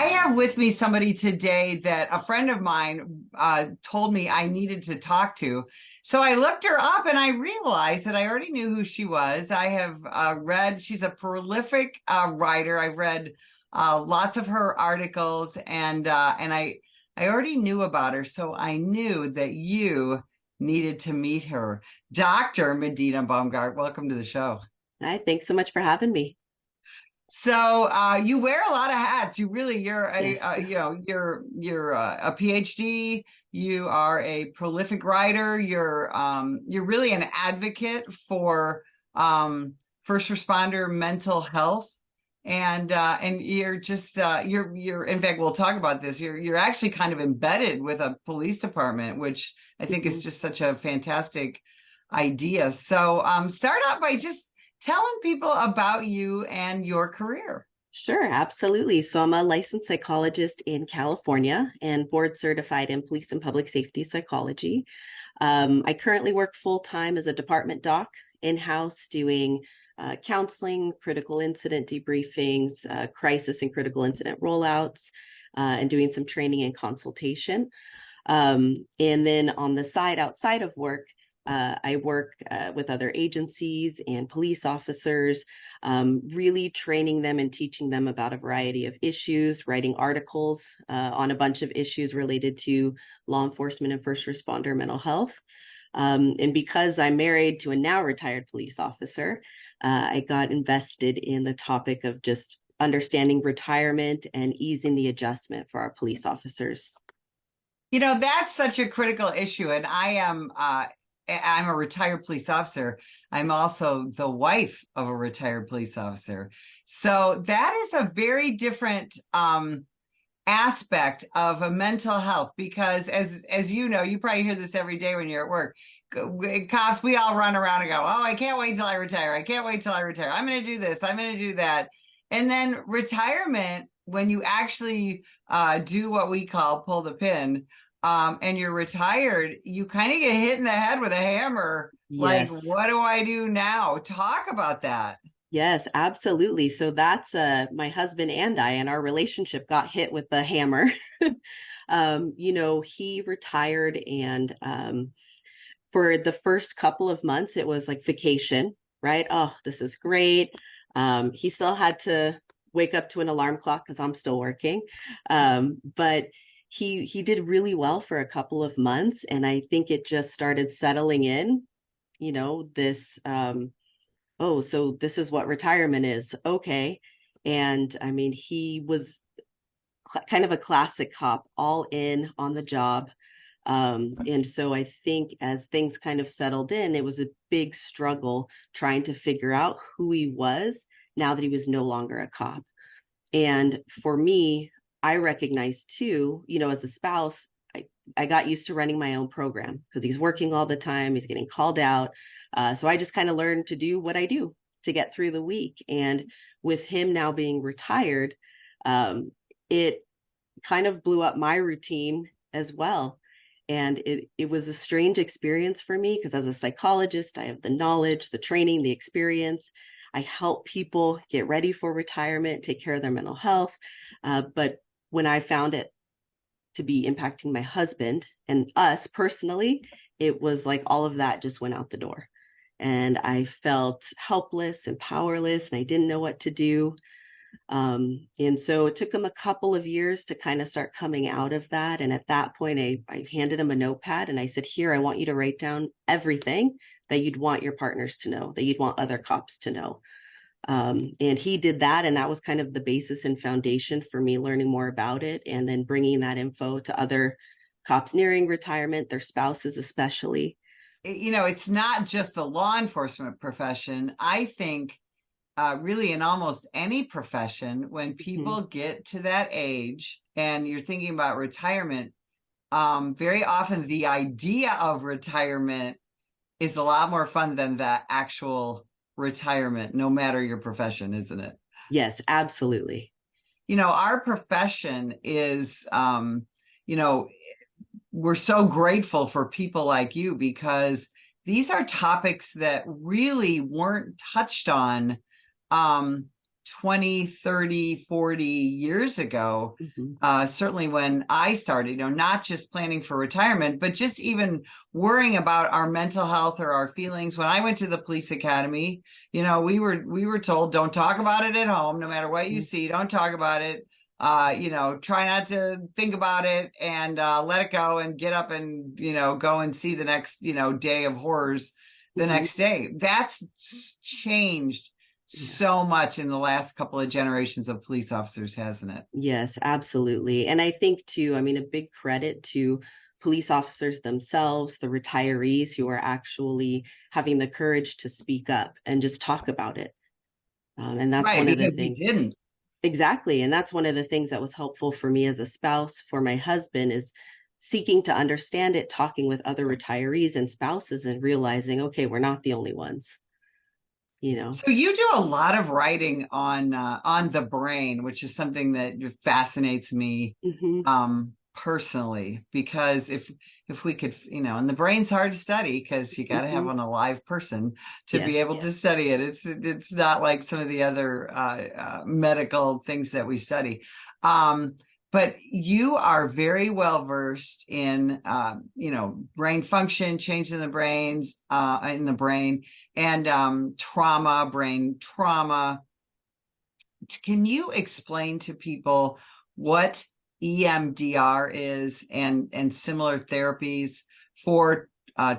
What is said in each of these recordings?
I have with me somebody today that a friend of mine told me I needed to talk to. So I looked her up and I realized that I already knew who she was. I have read, she's a prolific writer. I've read lots of her articles and I already knew about her. So I knew that you needed to meet her. Dr. Medina Baumgart, welcome to the show. Hi, thanks so much for having me. So you wear a lot of hats. You're a Yes. you're a PhD. You are a prolific writer. You're really an advocate for first responder mental health, and you're just you're in fact we'll talk about this. You're actually kind of embedded with a police department, which I think is Mhm. just such a fantastic idea. So start out by just telling people about you and your career. Sure, absolutely. So I'm a licensed psychologist in California and board certified in police and public safety psychology. I currently work full time as a department doc in-house doing counseling, critical incident debriefings, crisis and critical incident rollouts, and doing some training and consultation. And then on the side, outside of work, I work with other agencies and police officers, really training them and teaching them about a variety of issues, writing articles on a bunch of issues related to law enforcement and first responder mental health. And because I'm married to a now retired police officer, I got invested in the topic of just understanding retirement and easing the adjustment for our police officers. You know, that's such a critical issue. And I'm a retired police officer. I'm also the wife of a retired police officer. So that is a very different aspect of a mental health because as you know, you probably hear this every day when you're at work. Cops, we all run around and go, oh, I can't wait till I retire. I can't wait till I retire. I'm going to do this. I'm going to do that. And then retirement, when you actually do what we call pull the pin, and you're retired, you kind of get hit in the head with a hammer. Like, Yes. what do I do now? Talk about that. Yes, absolutely. So that's my husband and I, and our relationship got hit with the hammer. He retired, and for the first couple of months, it was like vacation, right? Oh, this is great. He still had to wake up to an alarm clock because I'm still working. But he did really well for a couple of months, and I think it just started settling in, this oh, so this is what retirement is. Okay. And I mean, he was kind of a classic cop, all in on the job. And so I think as things kind of settled in, it was a big struggle trying to figure out who he was now that he was no longer a cop. And for me, I recognized too, as a spouse, I got used to running my own program because he's working all the time. He's getting called out. So I just kind of learned to do what I do to get through the week. And with him now being retired, it kind of blew up my routine as well. And it was a strange experience for me because as a psychologist, I have the knowledge, the training, the experience. I help people get ready for retirement, take care of their mental health. But when I found it to be impacting my husband and us personally, it was like all of that just went out the door. And I felt helpless and powerless, and I didn't know what to do. And so it took him a couple of years to kind of start coming out of that. And at that point, I handed him a notepad and I said, here, I want you to write down everything that you'd want your partners to know, that you'd want other cops to know. And he did that. And that was kind of the basis and foundation for me learning more about it and then bringing that info to other cops nearing retirement, their spouses especially. You know, it's not just the law enforcement profession. I think really in almost any profession, when Mhm. people get to that age and you're thinking about retirement, very often the idea of retirement is a lot more fun than the actual retirement, no matter your profession, isn't it? Yes, absolutely. You know, our profession is, you know, we're so grateful for people like you because these are topics that really weren't touched on um, 20, 30, 40 years ago, Mhm. certainly when I started, not just planning for retirement, but just even worrying about our mental health or our feelings. When I went to the police academy, we were told, don't talk about it at home, no matter what you Mhm. see, don't talk about it. Try not to think about it and let it go and get up and, go and see the next, day of horrors the Mhm. next day. That's changed Yeah. so much in the last couple of generations of police officers, hasn't it? Yes, absolutely. And I think too, I mean, a big credit to police officers themselves, the retirees who are actually having the courage to speak up and just talk about it. And that's Right, one of the because we things. didn't. Exactly. And that's one of the things that was helpful for me as a spouse, for my husband, is seeking to understand it, talking with other retirees and spouses and realizing, okay, we're not the only ones, you know. So you do a lot of writing on the brain, which is something that fascinates me Hmm. personally, because if we could, and the brain's hard to study because you got to have Hmm. an alive person to be Yes. able to study it. It's not like some of the other medical things that we study. Um, but you are very well versed in brain function, change in the brain, and brain trauma. Can you explain to people what EMDR is and similar therapies for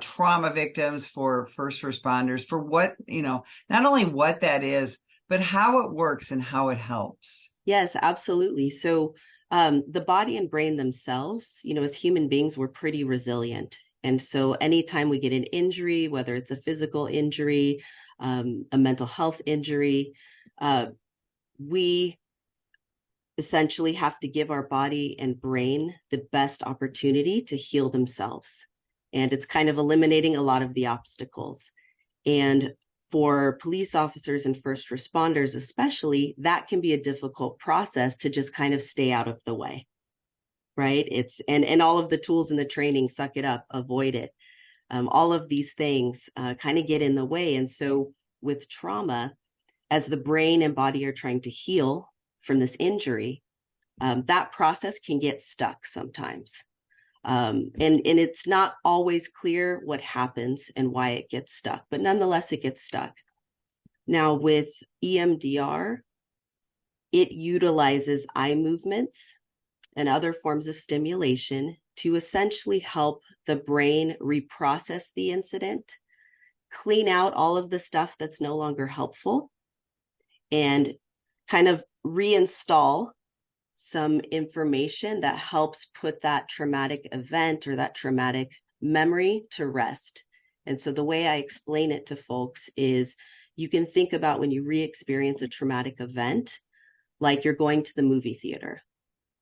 trauma victims, for first responders, for what, not only what that is, but how it works and how it helps? Yes, absolutely. So the body and brain themselves, as human beings, we're pretty resilient. And so anytime we get an injury, whether it's a physical injury, a mental health injury, uh, we essentially have to give our body and brain the best opportunity to heal themselves. And it's kind of eliminating a lot of the obstacles. And for police officers and first responders, especially, that can be a difficult process to just kind of stay out of the way, right? And all of the tools in the training, suck it up, avoid it. All of these things kind of get in the way. And so with trauma, as the brain and body are trying to heal from this injury, that process can get stuck sometimes. And it's not always clear what happens and why it gets stuck, but nonetheless, it gets stuck. Now, with EMDR, it utilizes eye movements and other forms of stimulation to essentially help the brain reprocess the incident, clean out all of the stuff that's no longer helpful, and kind of reinstall some information that helps put that traumatic event or that traumatic memory to rest. And so the way I explain it to folks is you can think about when you re-experience a traumatic event, like you're going to the movie theater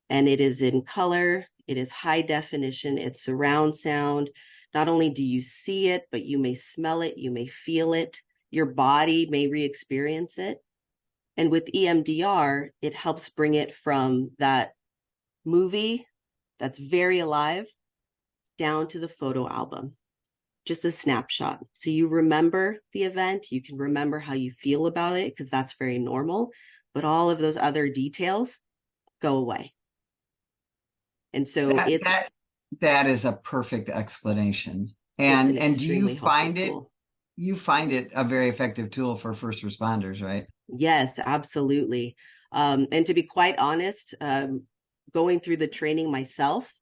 and it is in color, it is high definition, it's surround sound. Not only do you see it, but you may smell it, you may feel it, your body may re-experience it. And with EMDR, it helps bring it from that movie that's very alive down to the photo album, just a snapshot. So you remember the event, you can remember how you feel about it because that's very normal, but all of those other details go away. And so That it's that that is a perfect explanation. it's an And do extremely helpful tool. you find it a very effective tool for first responders, right? Yes, absolutely. And to be quite honest, going through the training myself,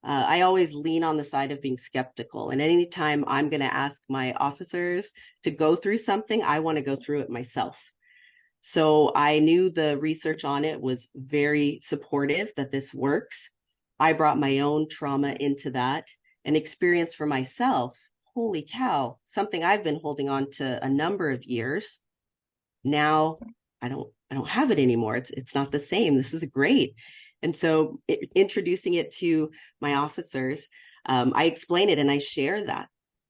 I always lean on the side of being skeptical. And anytime I'm going to ask my officers to go through something, I want to go through it myself. So I knew the research on it was very supportive that this works. I brought my own trauma into that and experience for myself. Holy cow, something I've been holding on to a number of years. Now I don't have it anymore. It's not the same. This is great. And so introducing it to my officers, I explain it and I share that.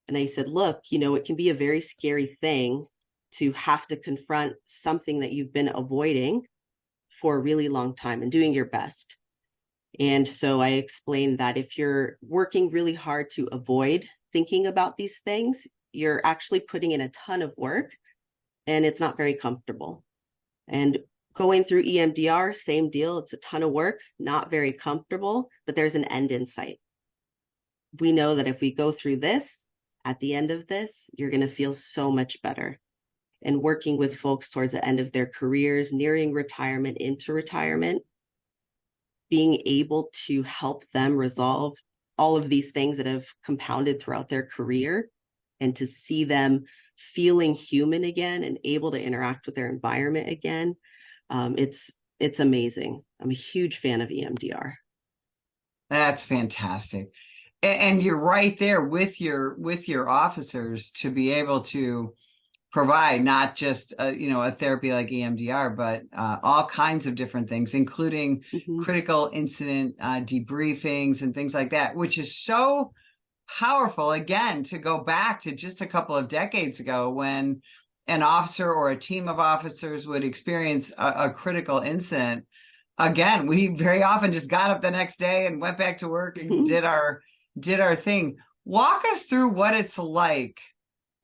And I said, look, it can be a very scary thing to have to confront something that you've been avoiding for a really long time and doing your best. And so I explained that if you're working really hard to avoid thinking about these things, you're actually putting in a ton of work and it's not very comfortable. And Going through EMDR, same deal. It's a ton of work, not very comfortable, but there's an end in sight. We know that if we go through this, at the end of this, you're going to feel so much better. And working with folks towards the end of their careers, nearing retirement, into retirement, being able to help them resolve all of these things that have compounded throughout their career, and to see them feeling human again and able to interact with their environment again. It's amazing. I'm a huge fan of EMDR. That's fantastic. And you're right there with your officers to be able to provide not just a therapy like EMDR, but all kinds of different things, including Mm-hmm. critical incident debriefings and things like that, which is so powerful. Again, to go back to just a couple of decades ago when an officer or a team of officers would experience a critical incident. Again, we very often just got up the next day and went back to work and Mm-hmm. did our thing. Walk us through what it's like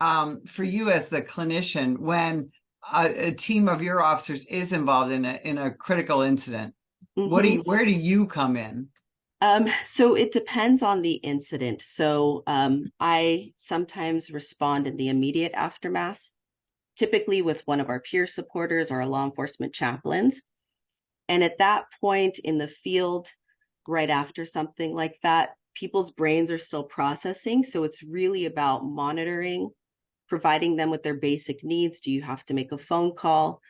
for you as the clinician when a team of your officers is involved in a critical incident. Mm-hmm. Where do you come in? So it depends on the incident. So I sometimes respond in the immediate aftermath, typically with one of our peer supporters or our law enforcement chaplains. And at that point in the field, right after something like that, people's brains are still processing. So it's really about monitoring, providing them with their basic needs. Do you have to make a phone call?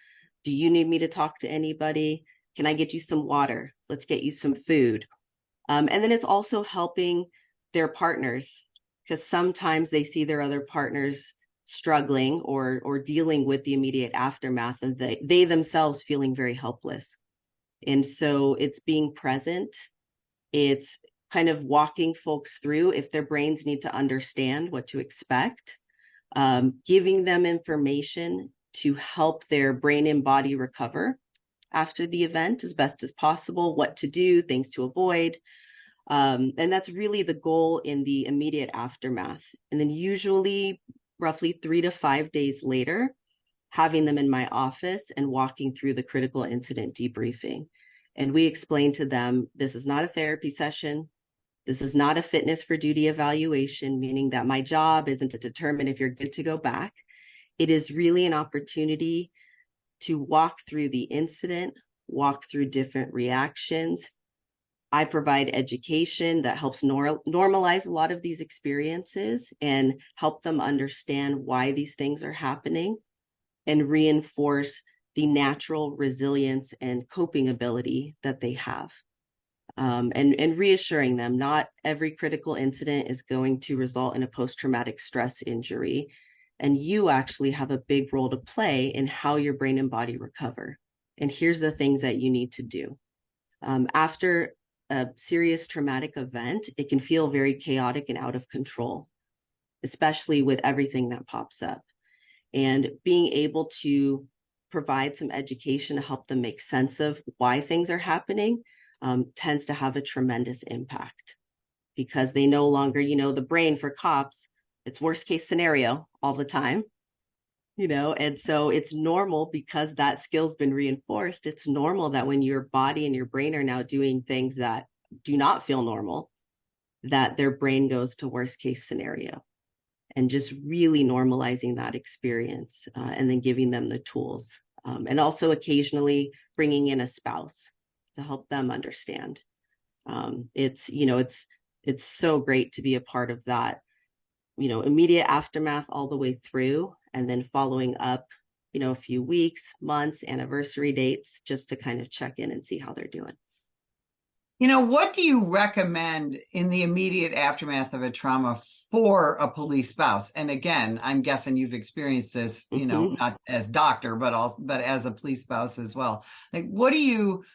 Do you need me to talk to anybody? Can I get you some water? Let's get you some food. And then it's also helping their partners, because sometimes they see their other partners struggling or dealing with the immediate aftermath, and they themselves feeling very helpless. And so it's being present. It's kind of walking folks through if their brains need to understand what to expect, giving them information to help their brain and body recover after the event as best as possible, what to do, things to avoid. And that's really the goal in the immediate aftermath. And then usually roughly 3 to 5 days later, having them in my office and walking through the critical incident debriefing. And we explain to them, this is not a therapy session. This is not a fitness for duty evaluation, meaning that my job isn't to determine if you're good to go back. It is really an opportunity to walk through the incident, walk through different reactions. I provide education that helps normalize a lot of these experiences and help them understand why these things are happening, and reinforce the natural resilience and coping ability that they have. And reassuring them not every critical incident is going to result in a post-traumatic stress injury. And you actually have a big role to play in how your brain and body recover. And here's the things that you need to do. After a serious traumatic event, it can feel very chaotic and out of control, especially with everything that pops up. And being able to provide some education to help them make sense of why things are happening tends to have a tremendous impact, because they no longer, the brain for cops, it's worst case scenario all the time, and so it's normal, because that skill's been reinforced. It's normal that when your body and your brain are now doing things that do not feel normal, that their brain goes to worst case scenario. And just really normalizing that experience, and then giving them the tools, and also occasionally bringing in a spouse to help them understand. It's so great to be a part of that, immediate aftermath all the way through, and then following up, a few weeks, months, anniversary dates, just to kind of check in and see how they're doing. What do you recommend in the immediate aftermath of a trauma for a police spouse? And again, I'm guessing you've experienced this, Mm-hmm. not as doctor, but as a police spouse as well. Like, what's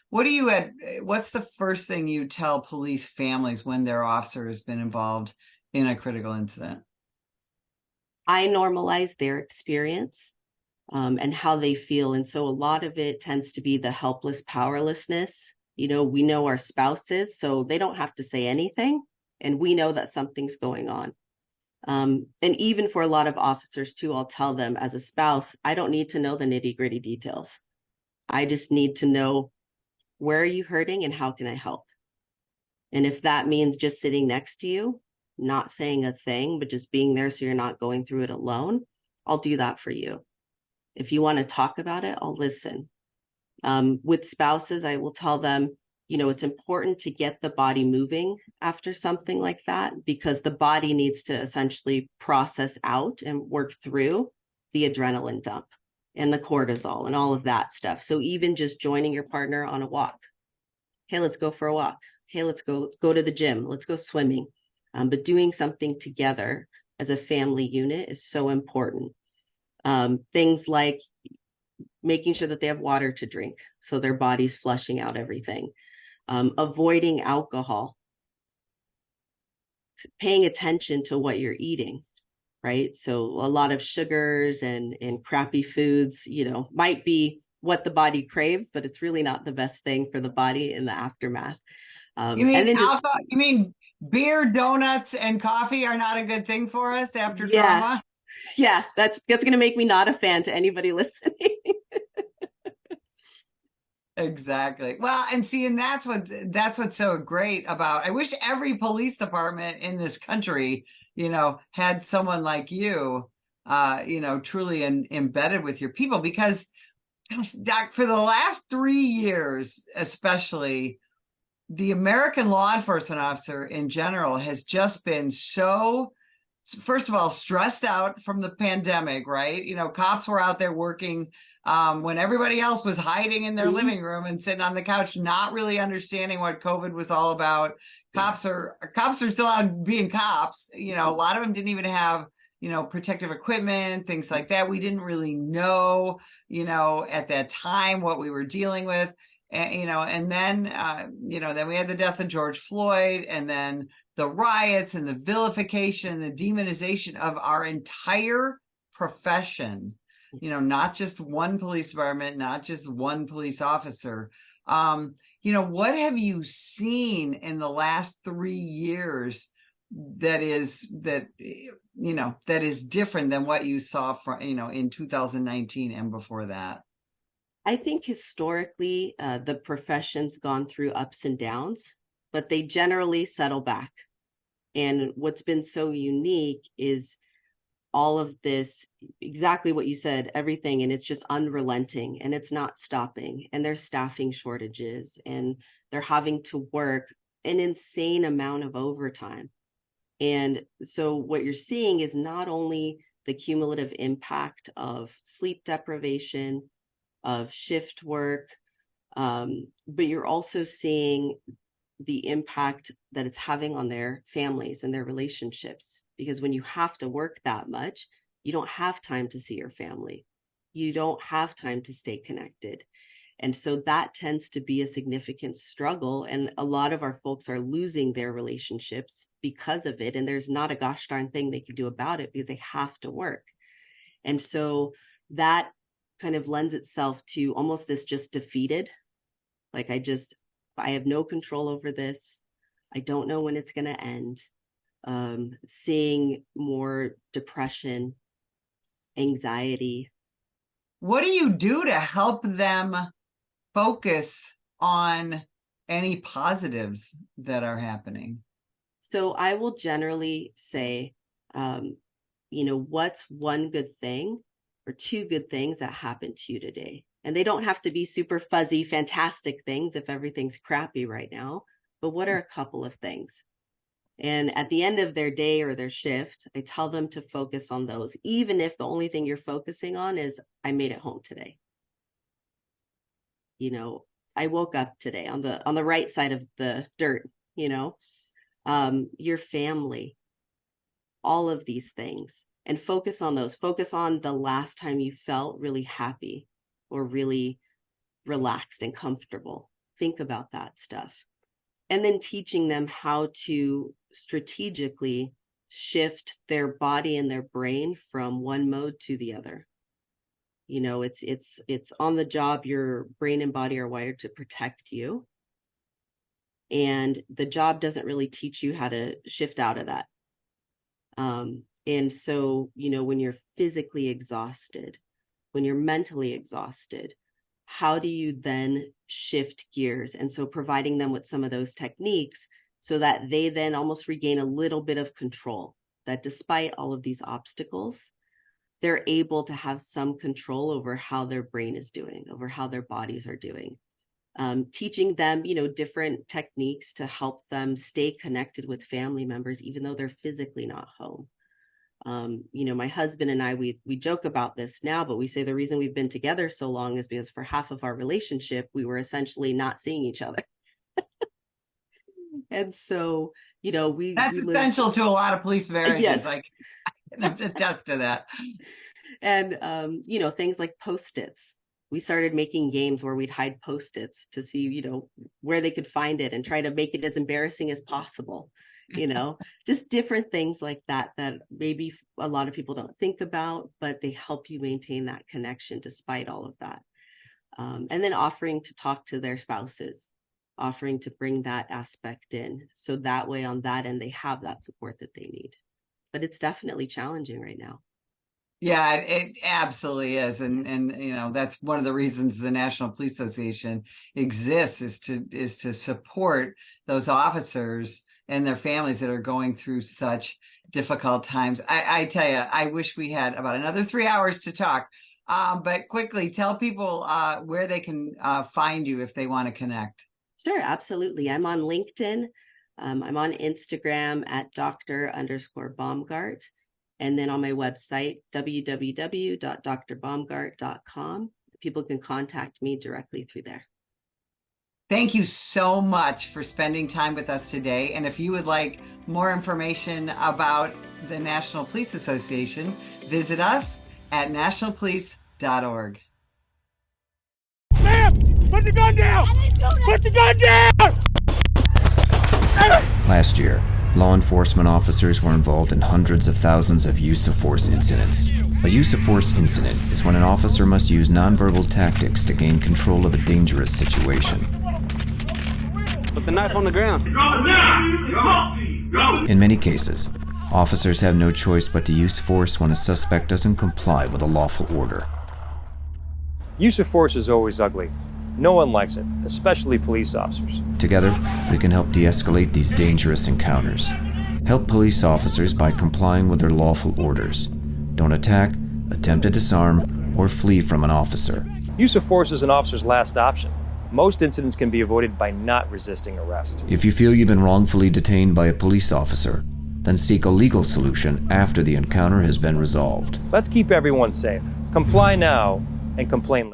the first thing you tell police families when their officer has been involved in a critical incident? I normalize their experience, and how they feel. And so a lot of it tends to be the helpless powerlessness. We know our spouses, so they don't have to say anything. And we know that something's going on. And even for a lot of officers too, I'll tell them, as a spouse, I don't need to know the nitty gritty details. I just need to know, where are you hurting and how can I help? And if that means just sitting next to you, not saying a thing, but just being there so you're not going through it alone, I'll do that for you. If you want to talk about it, I'll listen. With spouses, I will tell them, it's important to get the body moving after something like that, because the body needs to essentially process out and work through the adrenaline dump and the cortisol and all of that stuff. So even just joining your partner on a walk. Hey, let's go for a walk. Hey, let's go to the gym. Let's go swimming. But doing something together as a family unit is so important. Things like making sure that they have water to drink, so their body's flushing out everything. Avoiding alcohol, paying attention to what you're eating, right? So a lot of sugars and crappy foods, might be what the body craves, but it's really not the best thing for the body in the aftermath. You And mean then just, alcohol? You mean beer, donuts, and coffee are not a good thing for us after yeah, trauma? yeah, that's going to make me not a fan to anybody listening. Exactly. Well, and see, and that's what's so great about. I wish every police department in this country, had someone like you, truly embedded with your people. Because, gosh, Doc, for the last 3 years, especially, the American law enforcement officer in general has just been so, first of all, stressed out from the pandemic, right? Cops were out there working when everybody else was hiding in their living room and sitting on the couch, not really understanding what COVID was all about. Cops are still out being cops. A lot of them didn't even have protective equipment, things like that. We didn't really know, at that time what we were dealing with. And then, then we had the death of George Floyd, and then the riots and the vilification, the demonization of our entire profession, not just one police department, not just one police officer. What have you seen in the last 3 years that is different than what you saw from, in 2019 and before that? I think historically, the profession's gone through ups and downs, but they generally settle back. And what's been so unique is all of this, exactly what you said, everything, and it's just unrelenting and it's not stopping. And there's staffing shortages and they're having to work an insane amount of overtime. And so what you're seeing is not only the cumulative impact of sleep deprivation, of shift work, but you're also seeing the impact that it's having on their families and their relationships. Because when you have to work that much, you don't have time to see your family. You don't have time to stay connected. And so that tends to be a significant struggle. And a lot of our folks are losing their relationships because of it. And there's not a gosh darn thing they can do about it because they have to work. And so that kind of lends itself to almost this just defeated, like I have no control over this. I don't know when it's going to end. Seeing more depression, anxiety. What do you do to help them focus on any positives that are happening? So I will generally say, what's one good thing or two good things that happened to you today? And they don't have to be super fuzzy, fantastic things if everything's crappy right now, but what are a couple of things? And at the end of their day or their shift, I tell them to focus on those, even if the only thing you're focusing on is, I made it home today. I woke up today on the right side of the dirt, your family, all of these things, and focus on those. Focus on the last time you felt really happy or really relaxed and comfortable. Think about that stuff. And then teaching them how to strategically shift their body and their brain from one mode to the other. It's on the job. Your brain and body are wired to protect you. And the job doesn't really teach you how to shift out of that. And so, when you're physically exhausted, when you're mentally exhausted, how do you then shift gears? And so providing them with some of those techniques so that they then almost regain a little bit of control, that despite all of these obstacles, they're able to have some control over how their brain is doing, over how their bodies are doing. Teaching them, different techniques to help them stay connected with family members, even though they're physically not home. My husband and I, we joke about this now, but we say the reason we've been together so long is because for half of our relationship, we were essentially not seeing each other. And so, that's essential to a lot of police marriages. Yes. I can attest to that. And, things like Post-its. We started making games where we'd hide Post-its to see, where they could find it and try to make it as embarrassing as possible. Just different things like that maybe a lot of people don't think about, but they help you maintain that connection despite all of that. And then offering to talk to their spouses, offering to bring that aspect in. So that way on that end, they have that support that they need. But it's definitely challenging right now. Yeah, it absolutely is. And that's one of the reasons the National Police Association exists, is to support those officers and their families that are going through such difficult times. I tell you, I wish we had about another 3 hours to talk. But quickly tell people where they can find you if they want to connect. Sure, absolutely. I'm on LinkedIn. I'm on Instagram at Dr._Baumgart. And then on my website, www.drbaumgart.com. People can contact me directly through there. Thank you so much for spending time with us today. And if you would like more information about the National Police Association, visit us at nationalpolice.org. Ma'am, put the gun down! Put the gun down! Last year, law enforcement officers were involved in hundreds of thousands of use of force incidents. A use of force incident is when an officer must use nonverbal tactics to gain control of a dangerous situation. Put the knife on the ground. In many cases, officers have no choice but to use force when a suspect doesn't comply with a lawful order. Use of force is always ugly. No one likes it, especially police officers. Together, we can help de-escalate these dangerous encounters. Help police officers by complying with their lawful orders. Don't attack, attempt to disarm, or flee from an officer. Use of force is an officer's last option. Most incidents can be avoided by not resisting arrest. If you feel you've been wrongfully detained by a police officer, then seek a legal solution after the encounter has been resolved. Let's keep everyone safe. Comply now and complain later.